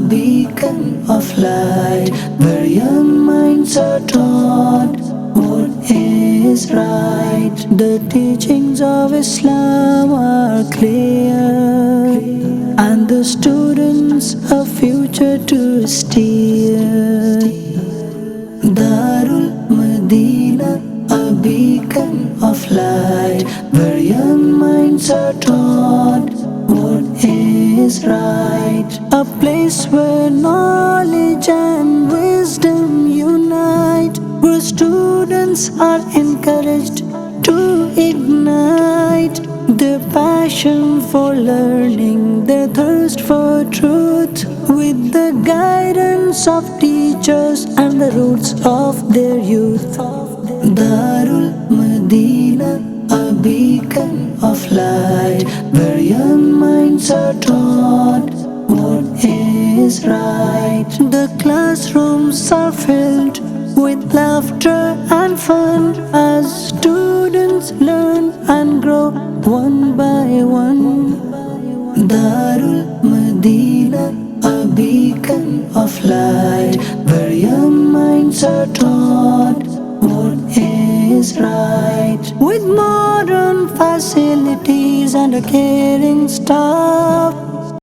beacon of light, where young minds are taught what is right. The teachings of Islam are clear, and the students a future to steer. Dar-ul-madinah, a beacon of light, where young minds are taught what is right. A place where knowledge and wisdom unite, where students are encouraged to ignite their passion for learning, their thirst for truth, with the guidance of teachers and the roots of their youth. Dar-ul-madinah, a beacon of light, where young minds are taught what is right. The classrooms are filled with laughter and fun as students learn and grow one by one. Dar-ul-madinah, a beacon of light, where young minds are taught what is right. With modern facilities and a caring staff,